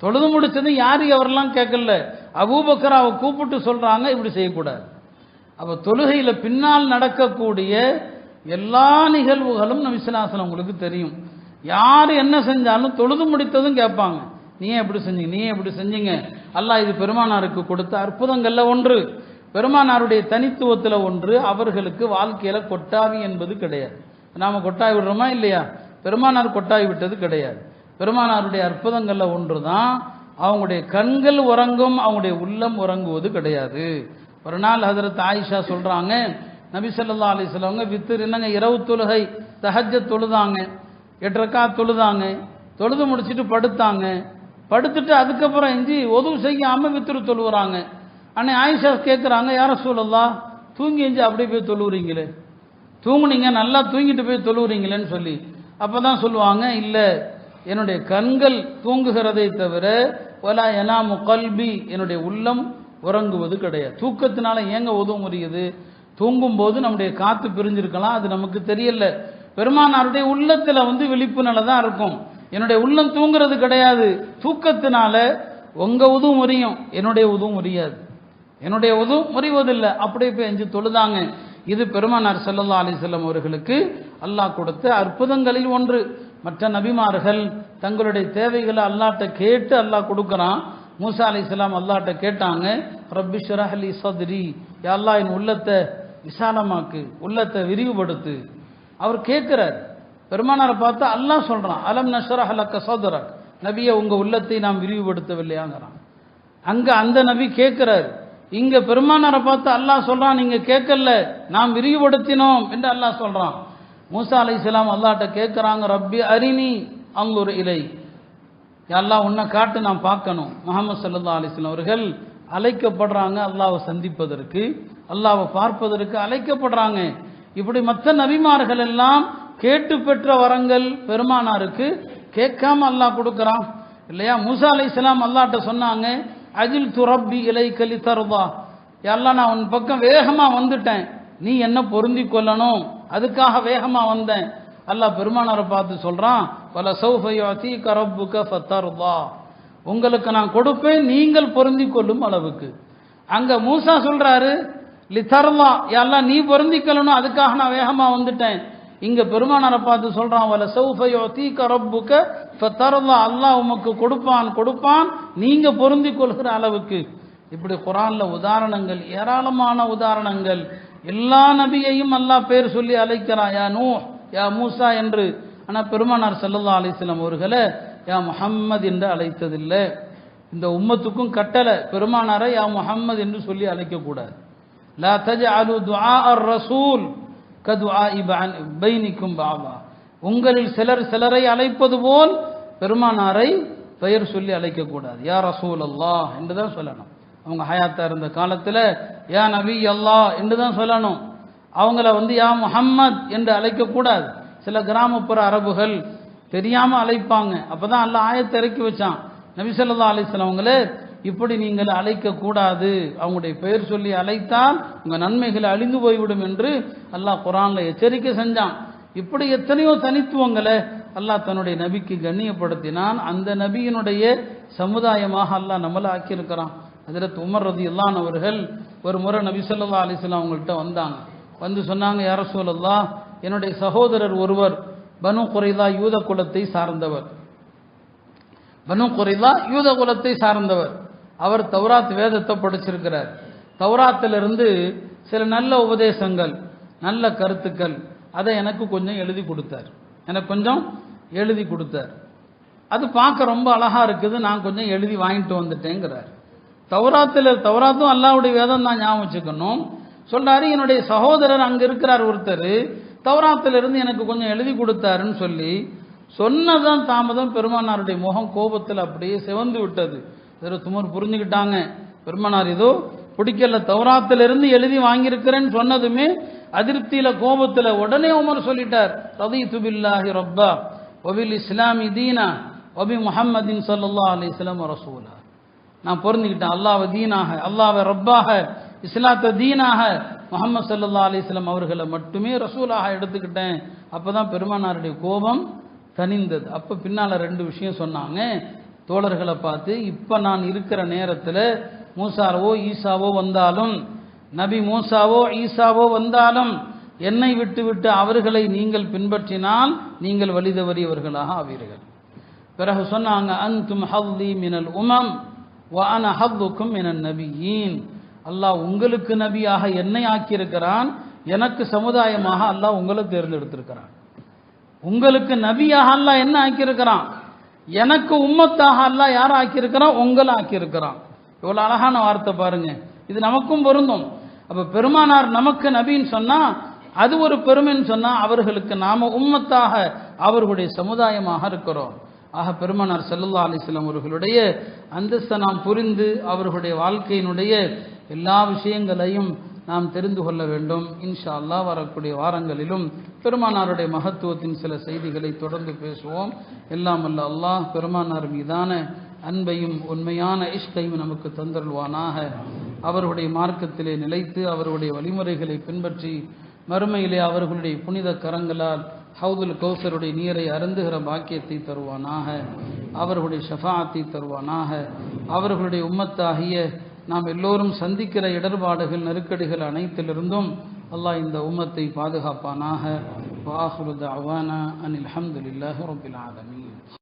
தொழுது முடிச்சது யாரு அவரெல்லாம் கேட்கல, அபூபக்கராவை கூப்பிட்டு சொல்கிறாங்க, இப்படி செய்யக்கூடாது. அப்போ தொழுகையில் பின்னால் நடக்கக்கூடிய எல்லா நிகழ்வுகளும் நபி ஸல்லல்லாஹு அலைஹி வஸல்லம் உங்களுக்கு தெரியும். யார் என்ன செஞ்சாலும் தொழுது முடித்ததும் கேட்பாங்க, நீ எப்படி செஞ்சீங்க, நீ எப்படி செஞ்சீங்க. அல்லாஹ் இது பெருமானாருக்கு கொடுத்த அற்புதங்கள்ல ஒன்று, பெருமானாருடைய தனித்துவத்தில் ஒன்று. அவர்களுக்கு வாழ்க்கையில் கொட்டாவி என்பது கிடையாது. நாம் கொட்டாய் விடுறோமா இல்லையா? பெருமானார் கொட்டாய் விட்டது கிடையாது. பெருமானாருடைய அற்புதங்கள்ல ஒன்று தான் அவங்களுடைய கண்கள் உறங்கும், அவங்களுடைய உள்ளம் உறங்குவது கிடையாது. ஒரு நாள் ஹஜ்ரத் ஆயிஷா சொல்றாங்க, நபி ஸல்லல்லாஹு அலைஹி வஸல்லம் வித்ர் என்னங்க இரவு தொழுகை தஹஜ்ஜத் தொழுதாங்க, 8 ரக்காத் தொழுதாங்க, தொழுது முடிச்சுட்டு படுத்தாங்க. படுத்துட்டு அதுக்கப்புறம் எஞ்சி உதவு செய்யாம வித்ரு தொழுவுறாங்க. அன்னை ஆயிஷா கேட்குறாங்க, யா ரசூலல்லாஹ் தூங்கி எஞ்சி அப்படியே போய் தொழுவுறீங்களே, தூங்குனீங்க நல்லா தூங்கிட்டு போய் தொழுவுறீங்களேன்னு சொல்லி. அப்பதான் சொல்லுவாங்க, இல்லை என்னுடைய கண்கள் தூங்குகிறதை தவிர வலா யனாமு கல்பி, என்னுடைய உள்ளம் உறங்குவது கிடையாது. தூக்கத்தினால ஏங்க உதவ முடியுது? தூங்கும் போது நம்முடைய காத்து பிரிஞ்சிருக்கலாம், அது நமக்கு தெரியல. பெருமானாருடைய உள்ளத்துல விழிப்பு நிலை தான் இருக்கும். என்னுடைய உள்ளம் தூங்குறது கிடையாது. தூக்கத்தினால உங்க உதவும் முறியும், என்னுடைய உதவும் முறியாது, என்னுடைய உதவும் முறிவதில்லை. அப்படியே போய் எஞ்சி தொழுதாங்க. இது பெருமானார் ஸல்லல்லாஹு அலைஹி வஸல்லம் அவர்களுக்கு அல்லாஹ் கொடுத்த அற்புதங்களில் ஒன்று. மற்ற நபிமார்கள் தங்களுடைய தேவைகளை அல்லாஹ்ட்ட கேட்டு அல்லாஹ் கொடுக்குறான். மூசா அலைஹிஸ்ஸலாம் அல்லாஹ்ட்ட கேட்டாங்க, ரப்பி ஷ்ரஹ் லி ஸத்ரி, யா அல்லாஹ் என் உள்ளத்தை விசாலமாக்கு, உள்ளத்தை விரிவுபடுத்து. அவர் கேட்கிறார். பெருமானாரை பார்த்து அல்லாஹ் சொல்றான், அலம் நஷ்ரஹ் லக ஸத்ரக், நபியே உங்க உள்ளத்தை நாம் விரிவுபடுத்தவில்லையாங்கிறான். அங்க அந்த நபி கேட்கிறார். இங்க பெருமானாரை பார்த்து அல்லாஹ் சொல்றான், நீங்க கேட்கல, நாம் விரிவுபடுத்தினோம் என்று அல்லாஹ் சொல்றான். மூசா அலைஹிஸ்ஸலாம் அல்லாஹ்ட்ட கேட்குறாங்க, ரப்பி அரினி அன்துர் இலை, அல்லாஹ் உன்னை காட்டு நான் பார்க்கணும். முஹம்மது ஸல்லல்லாஹு அலைஹி வஸல்லம் அவர்கள் அழைக்கப்படுறாங்க அல்லாஹ்வை சந்திப்பதற்கு, அல்லாஹ்வை பார்ப்பதற்கு அழைக்கப்படுறாங்க. இப்படி மற்ற நபிமார்கள் எல்லாம் கேட்டு பெற்ற வரங்கள் பெருமானாருக்கு கேட்காம அல்லாஹ் கொடுக்குறான் இல்லையா? மூசா அலைஹிஸ்ஸலாம் அல்லாஹ்ட்ட சொன்னாங்க, அஜில் துரப்பி இலை கலி தருவா, எல்லாம் நான் உன் பக்கம் வேகமா வந்துட்டேன், நீ என்ன பொருந்தி கொள்ளணும், அதுக்காக வேகமா வந்தேன். அல்லாஹ் பெருமானாரை பார்த்து சொல்றான், வல சௌஃப யுஅதீக ரப்புக ஃபதர்தா, உங்களுக்கு நான் கொடுப்பேன் நீங்கள் பொருந்தி கொள்ளும் அளவுக்கு. அங்க மூசா சொல்றாரு லிதர்லா, எல்லாம் நீ பொருந்தி கொள்ளணும் அதுக்காக நான் வேகமா வந்துட்டேன். இங்க பெருமானாரை பார்த்து சொல்றான், வல சௌஃப யுஅதீக ரப்புக ஃபதர்தா, அல்லாஹ் உமக்கு கொடுப்பான் நீங்க பொருந்தி கொள்கிற அளவுக்கு. இப்படி குர்ஆன்ல உதாரணங்கள் ஏராளமான உதாரணங்கள். எல்லா நபியையும் அல்லாஹ் பேர் சொல்லி அழைக்கிறான், யா நூஹ், யா மூசா என்று. ஆனால் பெருமானார் ஸல்லல்லாஹு அலைஹி வஸல்லம் அவர்களை யா முஹம்மது என்று அழைத்ததில்லை. இந்த உம்மத்துக்கும் கட்டளை, பெருமானாரை யா முஹம்மது என்று சொல்லி அழைக்கக்கூடாது. லா தஜஅலு துஆ அர் ரசூல் கதுஆஇ பைனிக்கும் பாபா, உங்களில் சிலரை அழைப்பது போல் பெருமானாரை பெயர் சொல்லி அழைக்கக்கூடாது. யா ரசூல் அல்லாஹ் என்று தான் சொல்லணும். அவங்க ஹயாத்தா இருந்த காலத்தில் யா நபி அல்லாஹ் என்று தான் சொல்லணும். அவங்கள யா முஹம்மத் என்று அழைக்கக்கூடாது. சில கிராமப்புற அரபுகள் தெரியாம அழைப்பாங்க. அப்பதான் அல்லாஹ் ஆயத்தை இறக்கி வச்சான், நபி ஸல்லல்லாஹு அலைஹி வஸல்லம் அவங்களே இப்படி நீங்கள் அழைக்க கூடாது, அவங்களுடைய பெயர் சொல்லி அழைத்தால் உங்க நன்மைகளை அழிந்து போய்விடும் என்று அல்லாஹ் குர்ஆன்ல எச்சரிக்கை செஞ்சான். இப்படி எத்தனையோ தனித்துவங்களை அல்லாஹ் தன்னுடைய நபிக்கு கண்ணியப்படுத்தினான். அந்த நபியினுடைய சமுதாயமாக அல்லாஹ் நம்மளை ஆக்கியிருக்கிறான். ஹஜ்ரத் உமர் ரலியல்லாஹு அன்ஹு அவர்கள் ஒரு முறை நபி ஸல்லல்லாஹு அலைஹி வஸல்லம் அவங்கள்ட்ட வந்தாங்க. வந்து சொன்னாங்க, யா ரசூலல்லாஹ், என்னுடைய சகோதரர் ஒருவர் பனு குறைலா யூத குலத்தை சார்ந்தவர், பனு குறைலா யூத குலத்தை சார்ந்தவர். அவர் தௌராத் வேதத்தை படிச்சிருக்கிறார். தௌராத்திலிருந்து சில நல்ல உபதேசங்கள், நல்ல கருத்துக்கள், அதை எனக்கு கொஞ்சம் எழுதி கொடுத்தார். அது பார்க்க ரொம்ப அழகா இருக்குது, நான் கொஞ்சம் எழுதி வாங்கிட்டு வந்துட்டேங்கிறார். தௌராத்தும் அல்லாஹ்வுடைய வேதம் தான், ஞாபகம் வச்சுக்கணும். சொல்றாரு, என்னுடைய சகோதரர் அங்க இருக்கிறார் ஒருத்தர், தௌராத்திலிருந்து எனக்கு கொஞ்சம் எழுதி கொடுத்தாருன்னு சொல்லி சொன்னதான் தாமதம் பெருமானாருடைய முகம் கோபத்தில் அப்படியே சிவந்து விட்டது. துமர் புரிஞ்சுக்கிட்டாங்க, பெருமானார் ஏதோ பிடிக்கல, தௌராத்திலிருந்து எழுதி வாங்கியிருக்கிறேன்னு சொன்னதுமே அதிருப்தியில கோபத்தில் உடனே உமர் சொல்லிட்டார், ரதீது பில்லாஹி ரப்பா வபில் இஸ்லாமி தீனா வபி முஹம்மதின் ஸல்லல்லாஹு அலைஹி வஸல்லம் ரசூலா, நான் பொருந்திக்கிட்டேன், அல்லாஹ்வை தீனாக, அல்லாஹ்வை ரப்பாக, இஸ்லாத்தை தீனாக, முஹம்மது ஸல்லல்லாஹு அலைஹி வஸல்லம் அவர்களை மட்டுமே ரசூலாக எடுத்துக்கிட்டேன். அப்பதான் பெருமானாருடைய கோபம் தனிந்தது. அப்ப பின்னால 2 விஷயம் சொன்னாங்க. தோழர்களை பார்த்து, இப்ப நான் இருக்கிற நேரத்தில் மூசாவோ ஈசாவோ வந்தாலும் நபி மூசாவோ ஈசாவோ வந்தாலும் என்னை விட்டு அவர்களை நீங்கள் பின்பற்றினால் நீங்கள் வழி தவறியவர்களாக ஆவீர்கள். பிறகு சொன்னாங்க, அன்தும் ஹல்லி மினல் உமம் வ அன ஹல்லுக்கும் மினன் நபியீன். அல்லாஹ் உங்களுக்கு நபியாக என்னை ஆக்கியிருக்கிறான், எனக்கு சமுதாயமாக அல்லாஹ் உங்களை தேர்ந்தெடுத்திருக்கிறான். உங்களுக்கு நபியாக அல்லாஹ் என்ன ஆக்கியிருக்கிறான், எனக்கு உம்மத்தாக அல்லாஹ் யார் ஆக்கியிருக்கிறான், உங்களை ஆக்கியிருக்கிறான். இவ்வளோ அழகான வார்த்தை பாருங்க, இது நமக்கும் பொருந்தும். அப்போ பெருமானார் நமக்கு நபின்னு சொன்னால் அது ஒரு பெருமைன்னு சொன்னால் அவர்களுக்கு நாம உம்மத்தாக அவர்களுடைய சமுதாயமாக இருக்கிறோம். ஆக பெருமானார் ஸல்லல்லாஹு அலைஹி வஸல்லம் அவர்களுடைய அந்தஸ்தை நாம் புரிந்து அவர்களுடைய வாழ்க்கையினுடைய எல்லா விஷயங்களையும் நாம் தெரிந்து கொள்ள வேண்டும். இன்ஷா அல்லாஹ் வரக்கூடிய வாரங்களிலும் பெருமானாருடைய மகத்துவத்தின் சில செய்திகளை தொடர்ந்து பேசுவோம். எல்லாம் வல்ல அல்லாஹ் பெருமானார் மீதான அன்பையும் உண்மையான இஷ்கையும் நமக்கு தந்தருள்வானாக. அவர்களுடைய மார்க்கத்திலே நிலைத்து அவர்களுடைய வழிமுறைகளை பின்பற்றி மறுமையிலே அவர்களுடைய புனித கரங்களால் ஹவுதுல் கௌசருடைய நீரை அருந்துகிற பாக்கியத்தை தருவானாக. அவர்களுடைய ஷஃபாஅத்தை தருவானாக. அவர்களுடைய உம்மத்தாகிய நாம் எல்லோரும் சந்திக்கிற இடர்பாடுகள் நெருக்கடிகள் அனைத்திலிருந்தும் அல்லாஹ் இந்த உம்மத்தை பாதுகாப்பானாக. வஆஹிரு தஅவானா அனில் ஹம்துலில்லாஹி ரப்பில் ஆலமீன்.